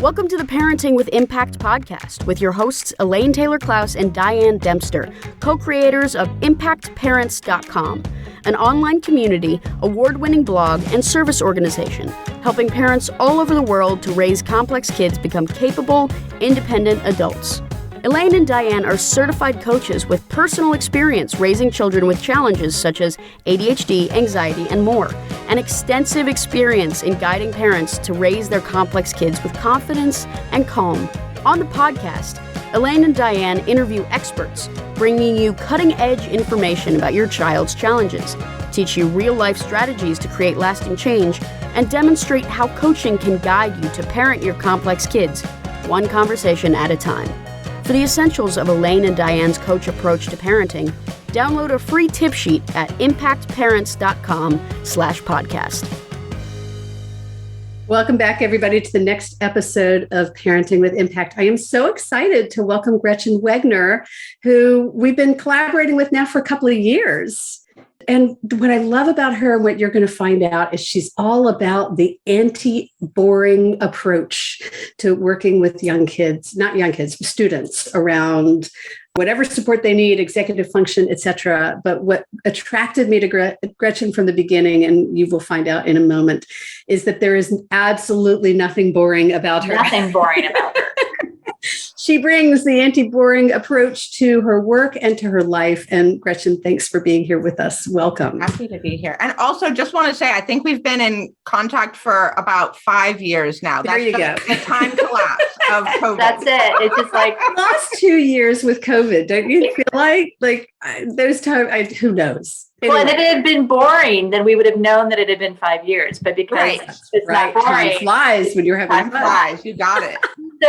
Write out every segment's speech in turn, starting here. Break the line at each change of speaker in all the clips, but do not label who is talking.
Welcome to the Parenting with Impact podcast with your hosts Elaine, Taylor-Klaus, and Diane, Dempster, co-creators of ImpactParents.com, an online community, award-winning blog, and service organization helping parents all over the world to raise complex kids become capable, independent adults. Elaine and Diane are certified coaches with personal experience raising children with challenges such as ADHD, anxiety, and more, and extensive experience in guiding parents to raise their complex kids with confidence and calm. On the podcast, Elaine and Diane interview experts, bringing you cutting-edge information about your child's challenges, teach you real-life strategies to create lasting change, and demonstrate how coaching can guide you to parent your complex kids, one conversation at a time. For the essentials of Elaine and Diane's coach approach to parenting, download a free tip sheet at impactparents.com/podcast.
Welcome back, everybody, to the next episode of Parenting with Impact. I am so excited to welcome Gretchen Wegner, who we've been collaborating with now for a couple of years. And what I love about her and what you're going to find out is she's all about the anti-boring approach to working with students around whatever support they need, executive function, etc. But what attracted me to Gretchen from the beginning, and you will find out in a moment, is that there is absolutely nothing boring about her.
Nothing boring about her.
She brings the anti-boring approach to her work and to her life. And Gretchen, thanks for being here with us. Welcome.
Happy to be here. And also just want to say, I think we've been in contact for about 5 years now.
There you go.
The time collapse of COVID.
That's it. It's just like
last 2 years with COVID. Don't you feel like those times, who knows?
Well, and if it had been boring, then we would have known that it had been 5 years. But because it's not boring.
Time flies when you're having fun.
Time flies. You got it.
So,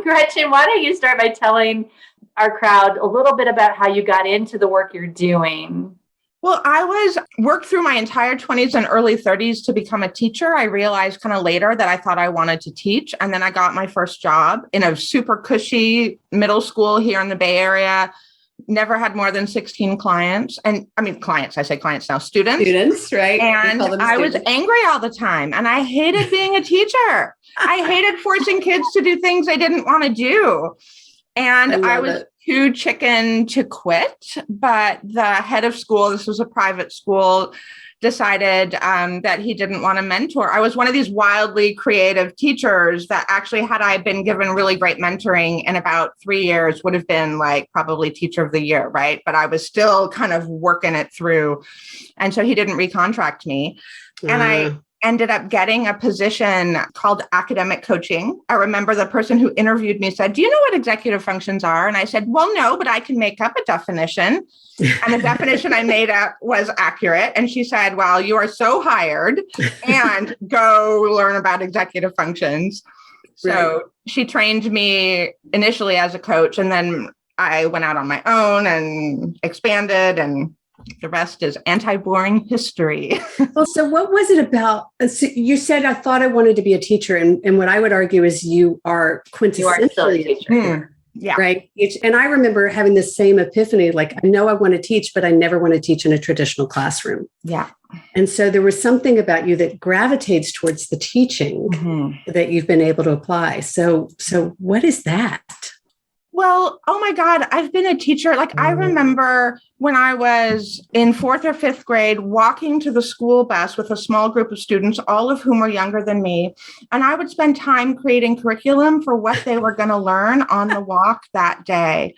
Gretchen, why don't you start by telling our crowd a little bit about how you got into the work you're doing?
Well, I worked through my entire 20s and early 30s to become a teacher. I realized kind of later that I thought I wanted to teach. And then I got my first job in a super cushy middle school here in the Bay Area. Never had more than 16 clients. And I mean, clients, I say clients now, students.
Students, right?
And I was angry all the time. And I hated being a teacher. I hated forcing kids to do things they didn't want to do. And I was too chicken to quit. But the head of school, this was a private school, decided that he didn't want to mentor. I was one of these wildly creative teachers that actually, had I been given really great mentoring in about 3 years, would have been like probably teacher of the year, right? But I was still kind of working it through. And so he didn't recontract me. And I ended up getting a position called academic coaching. I remember the person who interviewed me said, "Do you know what executive functions are?" And I said, "Well, no, but I can make up a definition." And the definition I made up was accurate. And she said, "Well, you are so hired, and go learn about executive functions." So she trained me initially as a coach, and then I went out on my own and expanded, and the rest is anti-boring history.
Well, so what was it about? So you said, "I thought I wanted to be a teacher." And what I would argue is you are quintessentially a teacher.
Yeah.
Right. And I remember having the same epiphany, like, I know I want to teach, but I never want to teach in a traditional classroom.
Yeah.
And so there was something about you that gravitates towards the teaching that you've been able to apply. So what is that?
Well, oh my God, I've been a teacher. I remember when I was in 4th or 5th grade, walking to the school bus with a small group of students, all of whom were younger than me. And I would spend time creating curriculum for what they were going to learn on the walk that day.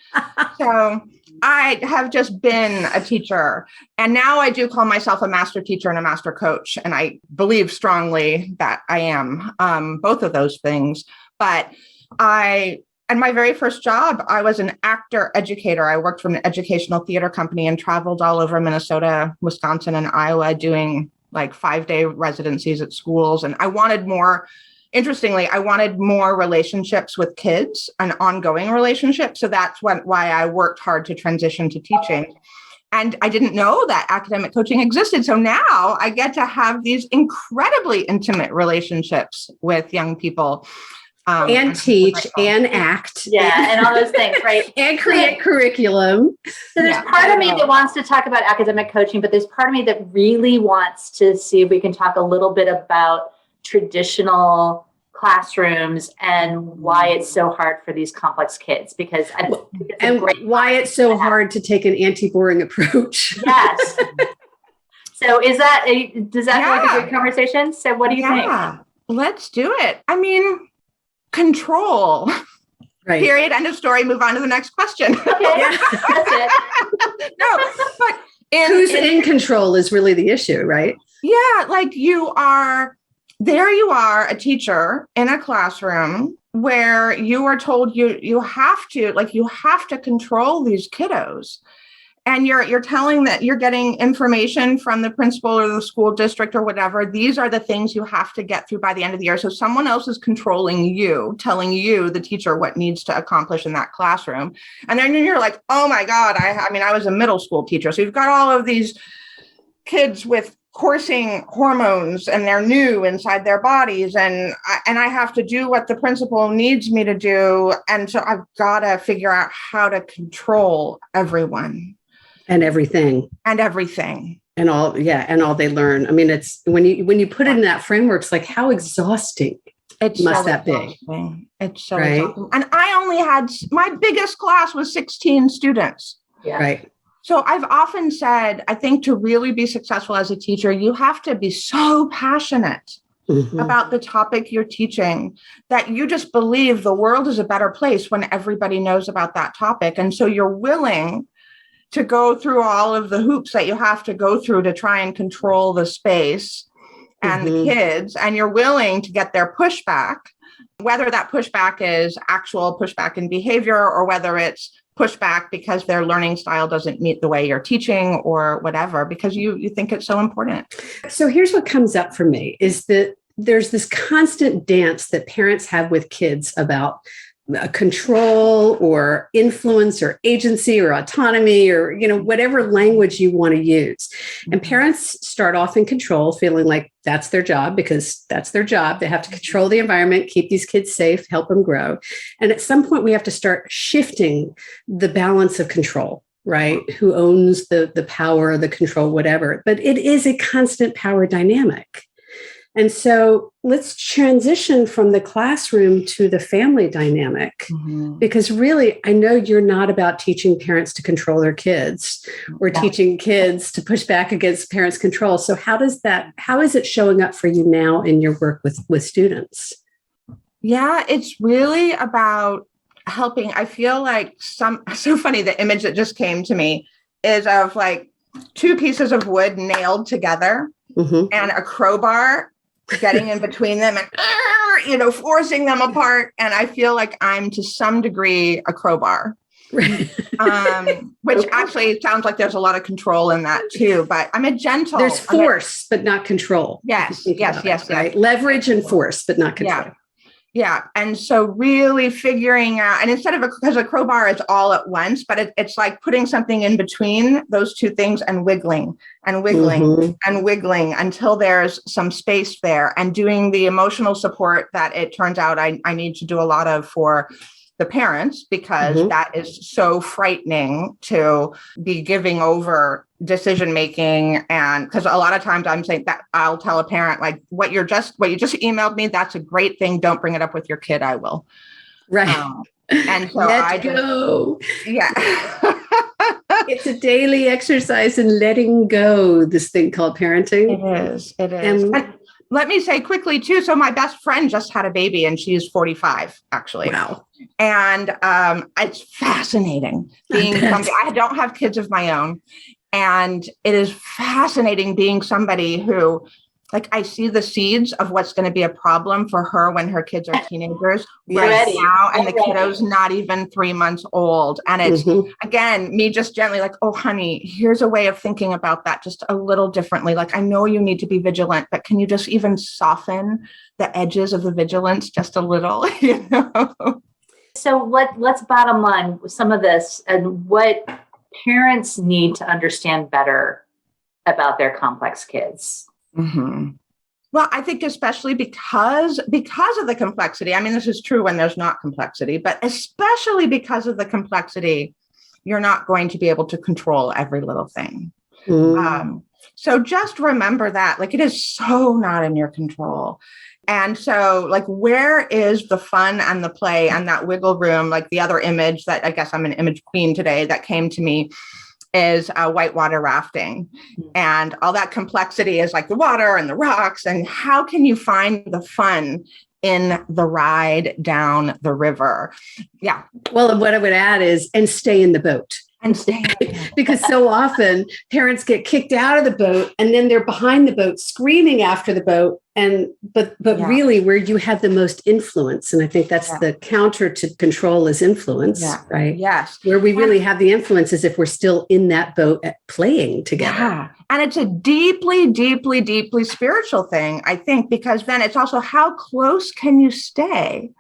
So I have just been a teacher. And now I do call myself a master teacher and a master coach. And I believe strongly that I am both of those things. But and my very first job, I was an actor educator. I worked for an educational theater company and traveled all over Minnesota, Wisconsin, and Iowa doing 5-day residencies at schools. And I wanted more, interestingly, I wanted more relationships with kids, an ongoing relationship. So that's why I worked hard to transition to teaching. And I didn't know that academic coaching existed. So now I get to have these incredibly intimate relationships with young people.
And teach and act.
Yeah, and all those things, right?
And create curriculum.
So there's part of me that wants to talk about academic coaching, but there's part of me that really wants to see if we can talk a little bit about traditional classrooms and why it's so hard for these complex kids, because
why it's so hard to take an anti-boring approach.
Yes. So does that feel like a good conversation? So what do you think?
Let's do it. I mean, control. Right. Period. End of story. Move on to the next question.
Okay. Yeah, that's it.
No, but
who's in control is really the issue, right?
Yeah. Like you are a teacher in a classroom where you are told you have to control these kiddos. And you're telling that you're getting information from the principal or the school district or whatever. These are the things you have to get through by the end of the year. So someone else is controlling you, telling you, the teacher, what needs to accomplish in that classroom. And then you're like, oh my God, I was a middle school teacher. So you've got all of these kids with coursing hormones and they're new inside their bodies. And I have to do what the principal needs me to do. And so I've got to figure out how to control everyone.
And everything.
And all
they learn. I mean, it's when you put it in that framework, it's like, how exhausting must that be?
It's so exhausting. And I only had, my biggest class was 16 students.
Yeah.
Right.
So I've often said, I think to really be successful as a teacher, you have to be so passionate about the topic you're teaching that you just believe the world is a better place when everybody knows about that topic. And so you're willing to go through all of the hoops that you have to go through to try and control the space and the kids, and you're willing to get their pushback, whether that pushback is actual pushback in behavior or whether it's pushback because their learning style doesn't meet the way you're teaching or whatever, because you think it's so important.
So here's what comes up for me is that there's this constant dance that parents have with kids about control or influence or agency or autonomy or, whatever language you want to use. And parents start off in control, feeling like that's their job because that's their job. They have to control the environment, keep these kids safe, help them grow. And at some point we have to start shifting the balance of control, right? Who owns the power, the control, whatever. But it is a constant power dynamic. And so let's transition from the classroom to the family dynamic, because really, I know you're not about teaching parents to control their kids or teaching kids to push back against parents' control. So how is it showing up for you now in your work with students?
Yeah, it's really about helping. I feel like so funny, the image that just came to me is of like two pieces of wood nailed together and a crowbar getting in between them and, forcing them apart. And I feel like I'm to some degree a crowbar, which actually sounds like there's a lot of control in that too, but I'm a gentle.
There's force, but not control.
Yes.
Right? Leverage and force, but not control.
Yeah. And so really figuring out, and instead of because a crowbar is all at once, but it's like putting something in between those two things and wiggling and wiggling and wiggling until there's some space there, and doing the emotional support that it turns out I need to do a lot of for the parents, because that is so frightening to be giving over decision-making. And because a lot of times I'm saying that I'll tell a parent, like, what you just emailed me, that's a great thing. Don't bring it up with your kid. I will. Right. And so
Yeah. It's a daily exercise in letting go, this thing called parenting.
It is. And let me say quickly too. So my best friend just had a baby and she's 45 actually.
Wow.
And it's fascinating being somebody. I don't have kids of my own. And it is fascinating being somebody who, like, I see the seeds of what's going to be a problem for her when her kids are teenagers right now. And the kiddo's not even 3 months old. And it's, again, me just gently like, oh, honey, here's a way of thinking about that just a little differently. Like, I know you need to be vigilant, but can you just even soften the edges of the vigilance just a little,
So let's bottom line some of this and what parents need to understand better about their complex kids.
Well, I think especially because of the complexity. I mean, this is true when there's not complexity, but especially because of the complexity, you're not going to be able to control every little thing. So just remember that, like, it is so not in your control. And so, like, where is the fun and the play and that wiggle room? Like, the other image that, I guess I'm an image queen today, that came to me is whitewater rafting. And all that complexity is like the water and the rocks. And how can you find the fun in the ride down the river? Yeah.
Well, and what I would add is, and stay in the boat.
And stay
because so often parents get kicked out of the boat and then they're behind the boat screaming after the boat. But really where you have the most influence. And I think that's the counter to control is influence, right?
Yes.
Where we really have the influence is if we're still in that boat playing together.
Yeah. And it's a deeply, deeply, deeply spiritual thing, I think, because then it's also how close can you stay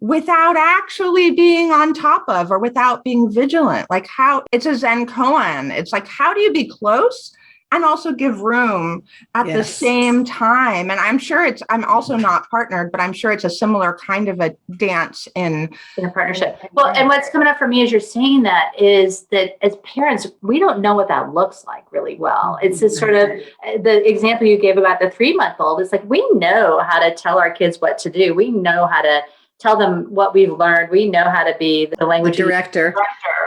without actually being on top of or without being vigilant? Like, how it's a Zen koan. It's like, how do you be close and also give room at the same time? And I'm sure I'm also not partnered, but I'm sure it's a similar kind of a dance in
a partnership. Well, and what's coming up for me as you're saying that is that as parents, we don't know what that looks like really well. It's this sort of the example you gave about the 3-month-old. It's like, we know how to tell our kids what to do. We know how to tell them what we've learned. We know how to be the language
director,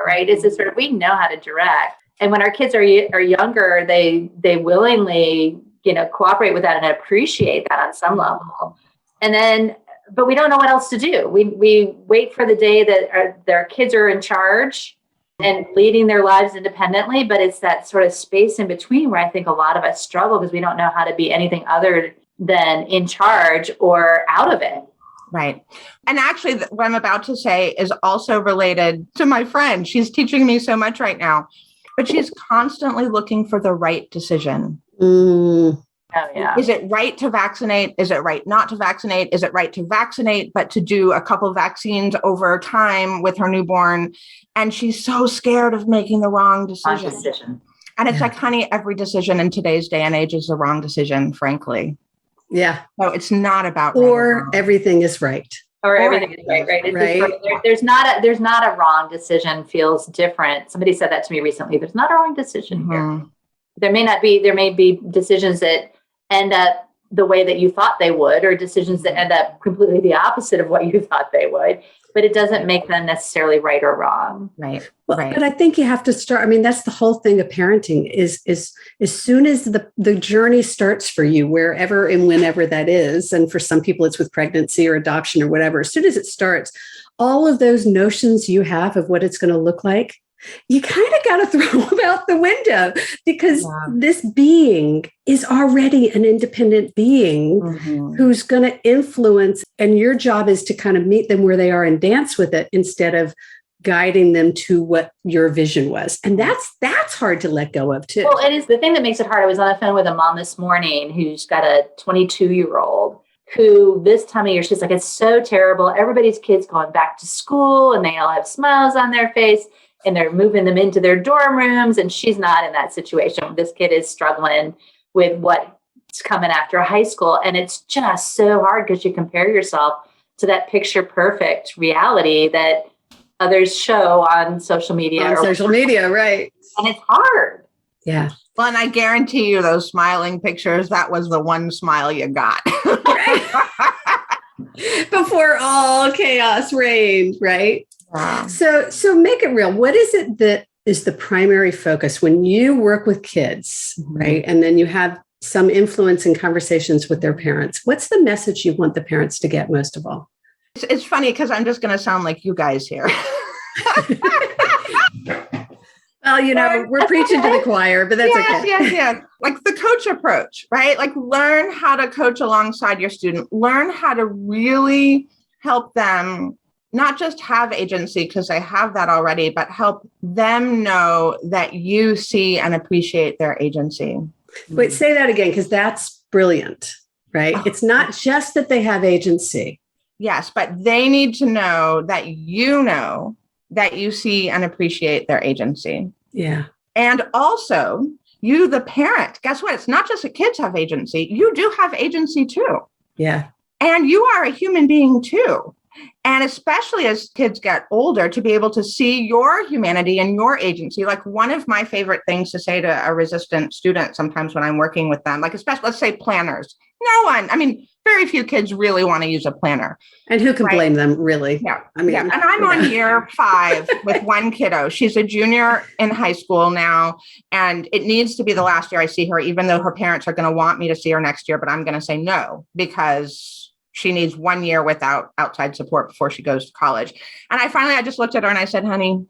right? It's this sort of, we know how to direct. And when our kids are younger, they willingly, cooperate with that and appreciate that on some level. And then, but we don't know what else to do. We wait for the day that their kids are in charge and leading their lives independently. But it's that sort of space in between where I think a lot of us struggle because we don't know how to be anything other than in charge or out of it.
Right. And actually, what I'm about to say is also related to my friend. She's teaching me so much right now, but she's constantly looking for the right decision.
Oh, yeah.
Is it right to vaccinate? Is it right not to vaccinate? Is it right to vaccinate, but to do a couple of vaccines over time with her newborn? And she's so scared of making the wrong decision. And it's like, honey, every decision in today's day and age is the wrong decision, frankly.
Yeah.
So it's not about
or everything is right.
Or everything is right. There's not a wrong decision. Feels different. Somebody said that to me recently. There's not a wrong decision here. There may be decisions that end up the way that you thought they would, or decisions that end up completely the opposite of what you thought they would. But it doesn't make them necessarily right or wrong.
Right.
Well, but I think you have to start. I mean, that's the whole thing of parenting is as soon as the journey starts for you, wherever and whenever that is. And for some people, it's with pregnancy or adoption or whatever. As soon as it starts, all of those notions you have of what it's going to look like, you kind of got to throw them out the window because this being is already an independent being who's going to influence. And your job is to kind of meet them where they are and dance with it instead of guiding them to what your vision was. And that's hard to let go of too.
Well, it is the thing that makes it hard. I was on the phone with a mom this morning who's got a 22-year-old who this time of year, she's like, it's so terrible. Everybody's kids going back to school and they all have smiles on their face. And they're moving them into their dorm rooms. And she's not in that situation. This kid is struggling with what's coming after high school. And it's just so hard because you compare yourself to that picture perfect reality that others show on social media.
Right.
And it's hard.
Yeah.
Well, and I guarantee you those smiling pictures, that was the one smile you got.
Before all chaos reigned, right?
Wow.
So make it real. What is it that is the primary focus when you work with kids, right? And then you have some influence in conversations with their parents. What's the message you want the parents to get most of all?
It's funny because I'm just going to sound like you guys here.
Well, we're preaching to the choir, but that's okay.
Yes. Like the coach approach, right? Like learn how to coach alongside your student. Learn how to really help them not just have agency because they have that already, but help them know that you see and appreciate their agency.
Wait, say that again, because that's brilliant, right? It's not just that they have agency.
Yes, but they need to know that you see and appreciate their agency.
Yeah.
And also, you, the parent, guess what? It's not just the kids have agency. You do have agency too.
Yeah.
And you are a human being too. And especially as kids get older, to be able to see your humanity and your agency. Like one of my favorite things to say to a resistant student sometimes when I'm working with them, like especially, let's say planners. Very few kids really want to use a planner.
And who can blame them, really?
Yeah. And I'm on year 5 with one kiddo. She's a junior in high school now, and it needs to be the last year I see her, even though her parents are going to want me to see her next year, but I'm going to say no, because she needs 1 year without outside support before she goes to college. And I just looked at her and I said, honey,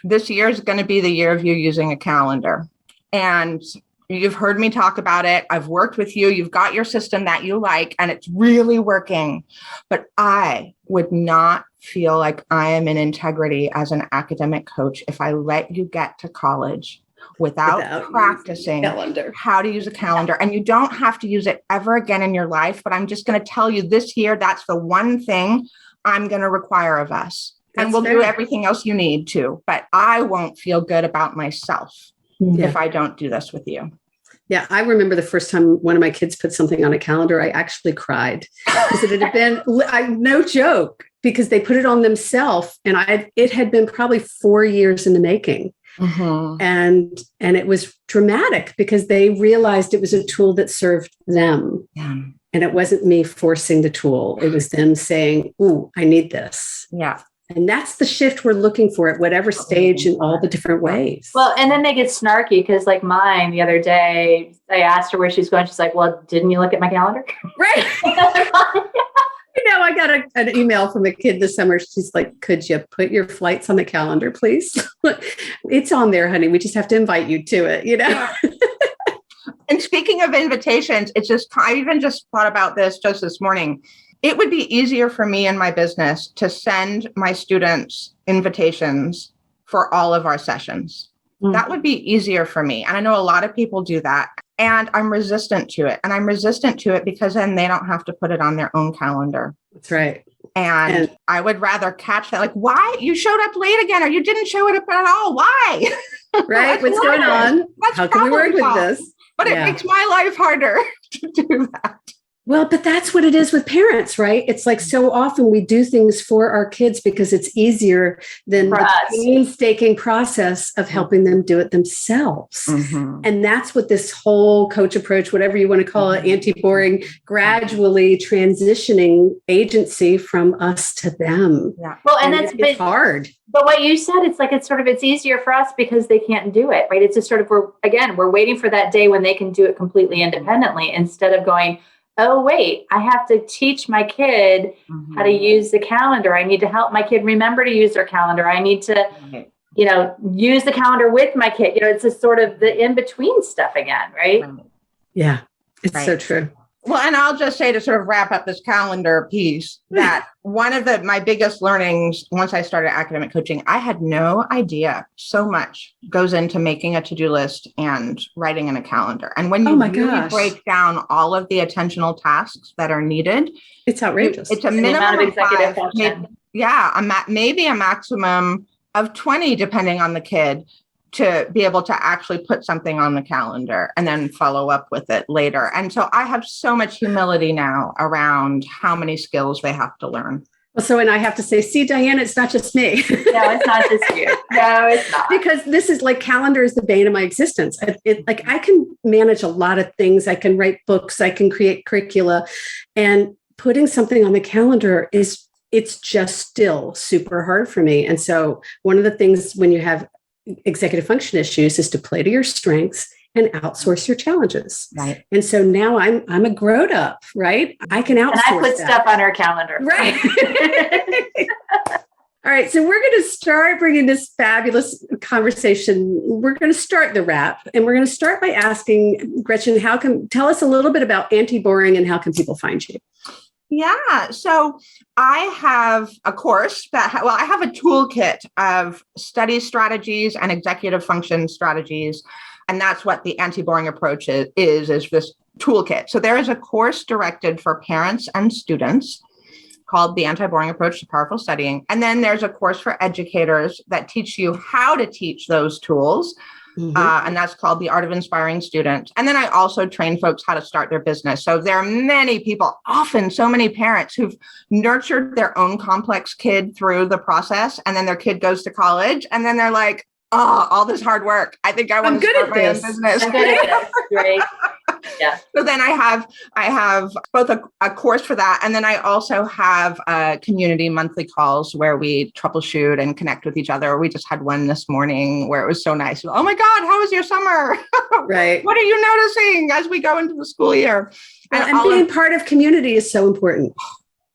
this year is going to be the year of you using a calendar. And you've heard me talk about it. I've worked with you. You've got your system that you like, and it's really working. But I would not feel like I am in integrity as an academic coach if I let you get to college without practicing how to use a calendar. And you don't have to use it ever again in your life. But I'm just going to tell you this year, that's the one thing I'm going to require of us. And we'll do everything else you need to. But I won't feel good about myself if I don't do this with you.
Yeah, I remember the first time one of my kids put something on a calendar, I actually cried because it had been, no joke, because they put it on themselves, and it had been probably 4 years in the making. Mm-hmm. And it was dramatic because they realized it was a tool that served them. Yeah. And it wasn't me forcing the tool. It was them saying, ooh, I need this.
Yeah.
And that's the shift we're looking for at whatever stage in all the different ways.
Well, and then they get snarky because like mine the other day, I asked her where she's going. She's like, well, didn't you look at my calendar?
Right. I got an email from a kid this summer. She's like, could you put your flights on the calendar, please? It's on there, honey. We just have to invite you to it, Yeah.
And speaking of invitations, I even just thought about this just this morning. It would be easier for me in my business to send my students invitations for all of our sessions. Mm-hmm. That would be easier for me. And I know a lot of people do that. And I'm resistant to it. And I'm resistant to it because then they don't have to put it on their own calendar.
That's right.
And I would rather catch that. Like, why? You showed up late again, or you didn't show up at all. Why?
Right. What's going on? How can we work with this?
But it makes my life harder to do that.
Well, but that's what it is with parents, right? It's like so often we do things for our kids because it's easier than the painstaking process of helping them do it themselves. Mm-hmm. And that's what this whole coach approach, whatever you want to call it, anti-boring, gradually transitioning agency from us to them.
Yeah. Well, and it's
hard.
But what you said, it's easier for us because they can't do it, right? It's just sort of, we're waiting for that day when they can do it completely independently instead of going, oh, wait, I have to teach my kid how to use the calendar. I need to help my kid remember to use their calendar. I need to, use the calendar with my kid. It's just sort of the in-between stuff again, right?
Yeah, it's so true.
Well, and I'll just say to sort of wrap up this calendar piece that one of my biggest learnings once I started academic coaching, I had no idea so much goes into making a to-do list and writing in a calendar. And when you really break down all of the attentional tasks that are needed,
it's outrageous.
It's a minimum of executive function. Maybe a maximum of 20, depending on the kid, to be able to actually put something on the calendar and then follow up with it later. And so I have so much humility now around how many skills they have to learn.
Well, and I have to say, see, Diane, it's not just me.
No, it's not just you. No, it's not.
Because this is like calendar is the bane of my existence. I can manage a lot of things. I can write books. I can create curricula. And putting something on the calendar it's just still super hard for me. And so one of the things when you have executive function issues is to play to your strengths and outsource your challenges.
Right.
And so now I'm a grown up, right? I can outsource.
And I put stuff on our calendar.
Right. All right. So we're going to start bringing this fabulous conversation. We're going to start the wrap, and we're going to start by asking Gretchen, tell us a little bit about anti-boring and how can people find you?
Yeah. So I have a course I have a toolkit of study strategies and executive function strategies. And that's what the anti-boring approach is this toolkit. So there is a course directed for parents and students called the Anti-Boring Approach to Powerful Studying. And then there's a course for educators that teach you how to teach those tools And that's called The Art of Inspiring Students. And then I also train folks how to start their business. So there are many people, often so many parents who've nurtured their own complex kid through the process. And then their kid goes to college and then they're like, oh, all this hard work. I think I want to start my own business.
I'm good at this. Right. Yeah.
So then I have both a course for that. And then I also have community monthly calls where we troubleshoot and connect with each other. We just had one this morning where it was so nice. Oh my God, how was your summer?
Right.
What are you noticing as we go into the school year?
And being part of community is so important.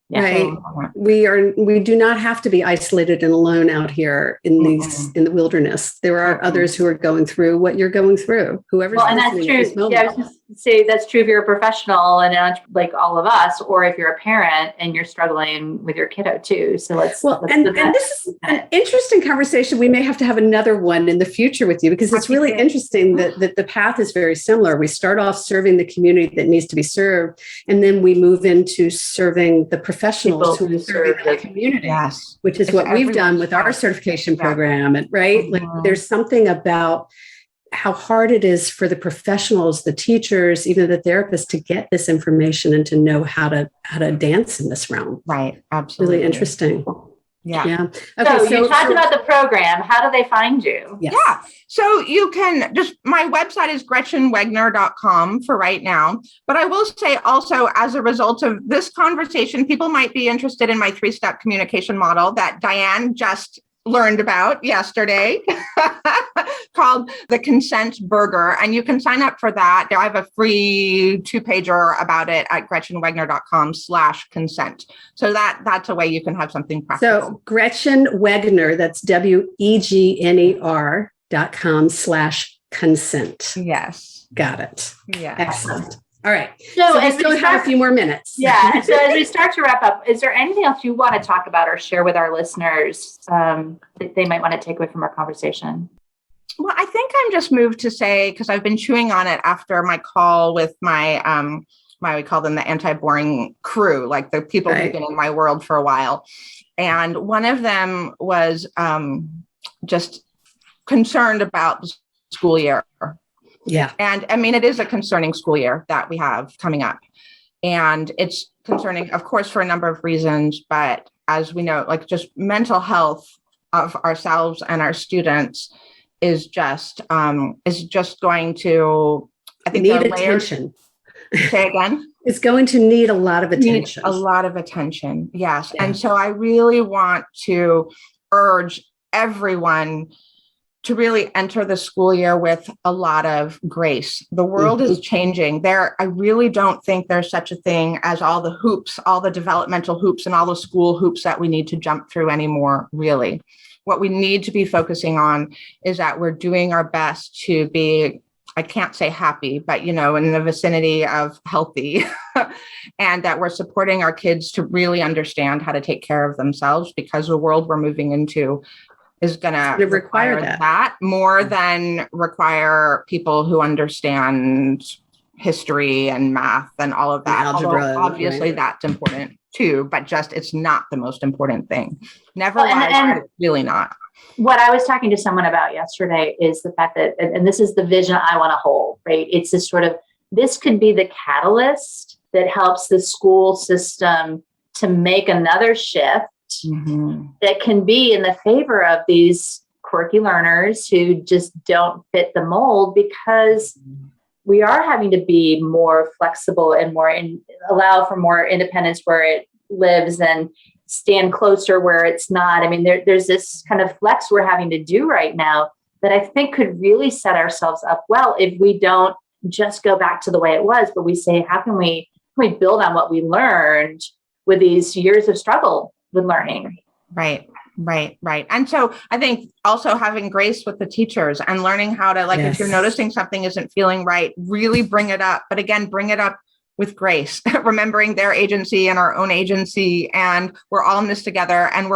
Yeah.
Right. We do not have to be isolated and alone out here in in the wilderness. There are others who are going through what you're going through. Whoever's
and that's true. Yeah, I was going to say that's true if you're a professional and like all of us, or if you're a parent and you're struggling with your kiddo too. So let's
and this is an interesting conversation. We may have to have another one in the future with you because it's really interesting that the path is very similar. We start off serving the community that needs to be served, and then we move into serving the professionals who serve the community, which is what we've done with our certification program. And like there's something about how hard it is for the professionals, the teachers, even the therapists to get this information and to know how to dance in this realm.
Right. Absolutely.
Really interesting.
Yeah.
Okay.
So you talked about the program. How do they find you?
Yes.
Yeah. So you can my website is gretchenwegner.com for right now. But I will say also, as a result of this conversation, people might be interested in my 3-step communication model that Diane just learned about yesterday called the Consent Burger. And you can sign up for that. I have a free 2-pager about it at gretchenwegner.com/consent. So that's a way you can have something practical.
So Gretchen Wegner, that's WEGNER.com/consent.
Yes.
Got it.
Yeah.
Excellent. All right. So we still have a few more minutes.
Yeah. So as we start to wrap up, is there anything else you want to talk about or share with our listeners that they might want to take away from our conversation?
Well, I think I'm just moved to say, because I've been chewing on it after my call with my, we call them the anti-boring crew, like the people who've been in my world for a while. And one of them was just concerned about the school year.
Yeah.
And I mean, it is a concerning school year that we have coming up. And it's concerning, of course, for a number of reasons. But as we know, like just mental health of ourselves and our students is just going to, I think,
need attention.
Say again?
It's going to need a lot of attention.
A lot of attention. Yes. Yeah. And so I really want to urge everyone to really enter the school year with a lot of grace. The world is changing. I really don't think there's such a thing as all the hoops, all the developmental hoops and all the school hoops that we need to jump through anymore, really. What we need to be focusing on is that we're doing our best to be, I can't say happy, but, in the vicinity of healthy, and that we're supporting our kids to really understand how to take care of themselves, because the world we're moving into is going to require that more than require people who understand history and math and all of that.
Algebra,
obviously, that's important too, but it's not the most important thing. Never was, really not.
What I was talking to someone about yesterday is the fact that, and this is the vision I want to hold, right? It's this this could be the catalyst that helps the school system to make another shift that can be in the favor of these quirky learners who just don't fit the mold, because we are having to be more flexible and allow for more independence where it lives and stand closer where it's not. I mean, there's this kind of flex we're having to do right now that I think could really set ourselves up well if we don't just go back to the way it was, but we say, how can we build on what we learned with these years of struggle with learning?
Right. And so I think also having grace with the teachers and learning how to, if you're noticing something isn't feeling right, really bring it up. But again, bring it up with grace, remembering their agency and our own agency. And we're all in this together, and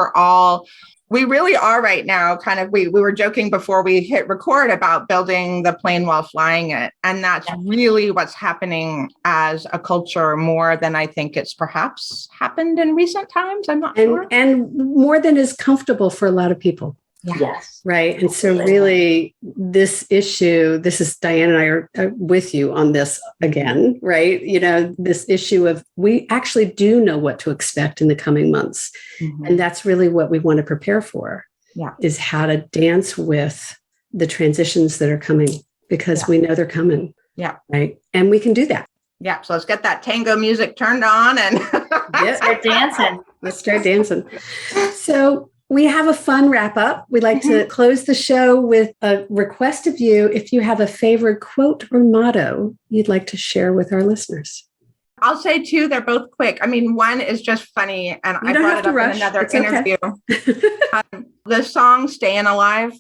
we really are right now we were joking before we hit record about building the plane while flying it. And that's really what's happening as a culture, more than I think it's perhaps happened in recent times. I'm not sure.
And more than is comfortable for a lot of people.
Yeah.
Yes.
Right. And so really this issue, this is Diane and I are with you on this again, right? This issue of we actually do know what to expect in the coming months.
Mm-hmm.
And that's really what we want to prepare for, is how to dance with the transitions that are coming, because we know they're coming.
Yeah.
Right. And we can do that.
Yeah. So let's get that tango music turned on and
start dancing.
Let's start dancing. So we have a fun wrap up. We like to close the show with a request of you if you have a favorite quote or motto you'd like to share with our listeners.
I'll say two, they're both quick. I mean, one is just funny, and I brought it up in another interview. The song Staying Alive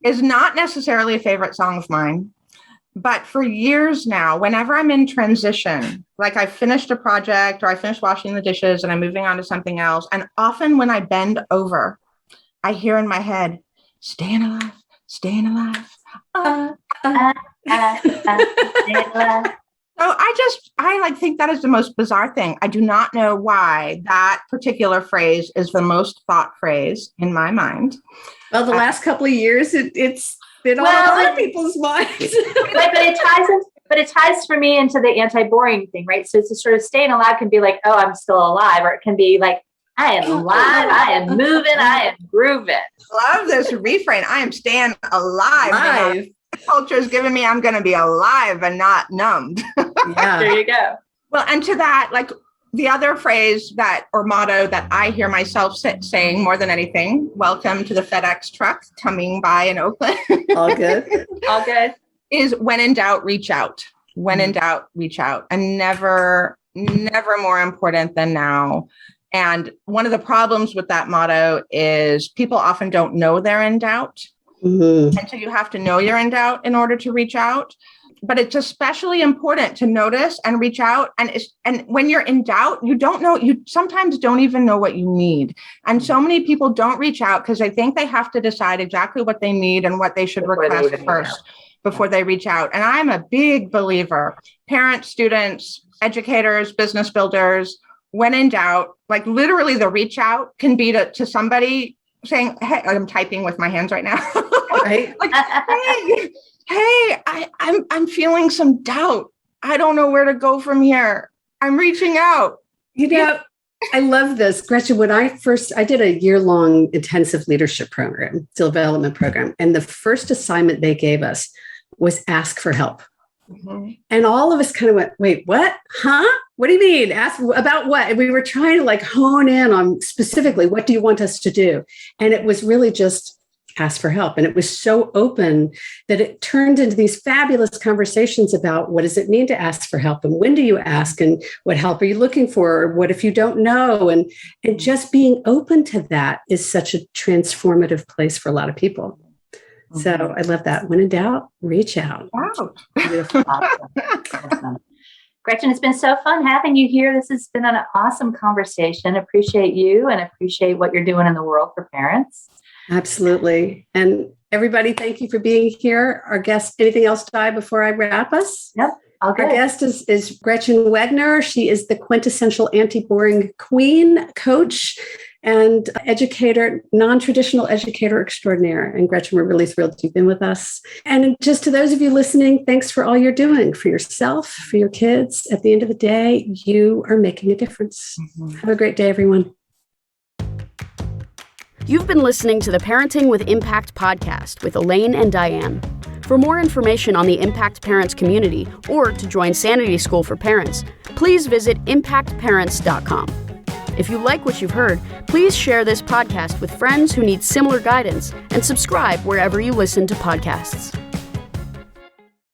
is not necessarily a favorite song of mine. But for years now, whenever I'm in transition, like I finished a project or I finished washing the dishes and I'm moving on to something else, and often when I bend over, I hear in my head, staying alive, staying alive.
Staying alive.
So I think that is the most bizarre thing. I do not know why that particular phrase is the most thought phrase in my mind.
Well, the last couple of years, it's been on a lot of people's minds.
but it ties for me into the anti-boring thing, right? So it's a sort of staying alive can be like, oh, I'm still alive, or it can be like, I am alive, I am moving, I am grooving.
Love this refrain. I am staying alive. Culture is giving me I'm going to be alive and not numbed.
Yeah.
There you go.
Well, and to that, like the other phrase or motto that I hear myself saying more than anything, welcome to the FedEx truck coming by in Oakland.
All good.
All good.
Is when in doubt, reach out. When in doubt, reach out. And never more important than now. And one of the problems with that motto is people often don't know they're in doubt.
Mm-hmm.
And so you have to know you're in doubt in order to reach out. But it's especially important to notice and reach out. And when you're in doubt, you don't know, you sometimes don't even know what you need. And so many people don't reach out because they think they have to decide exactly what they need and what they should request first before they reach out. And I'm a big believer, parents, students, educators, business builders, when in doubt, like literally the reach out can be to somebody saying, hey, I'm typing with my hands right now.
Right.
Like, hey, I'm feeling some doubt. I don't know where to go from here. I'm reaching out.
I love this. Gretchen, when I did a year-long intensive leadership program, development program, and the first assignment they gave us was ask for help. Mm-hmm. And all of us kind of went, wait, what? Huh? What do you mean? Ask about what? And we were trying to like hone in on specifically, what do you want us to do? And it was really just ask for help. And it was so open that it turned into these fabulous conversations about what does it mean to ask for help? And when do you ask? And what help are you looking for? Or what if you don't know? And just being open to that is such a transformative place for a lot of people. Mm-hmm. So I love that. When in doubt, reach out.
Wow.
Beautiful. Awesome. Gretchen, it's been so fun having you here. This has been an awesome conversation. Appreciate you and appreciate what you're doing in the world for parents.
Absolutely. And everybody, thank you for being here. Our guest, anything else, Di, before I wrap us?
Nope.
Our guest is Gretchen Wegner. She is the quintessential anti-boring queen, coach, and educator, non-traditional educator extraordinaire. And Gretchen, we're really thrilled you've been with us. And just to those of you listening, thanks for all you're doing for yourself, for your kids. At the end of the day, you are making a difference. Mm-hmm. Have a great day, everyone.
You've been listening to the Parenting with Impact podcast with Elaine and Diane. For more information on the Impact Parents community or to join Sanity School for Parents, please visit impactparents.com. If you like what you've heard, please share this podcast with friends who need similar guidance and subscribe wherever you listen to podcasts.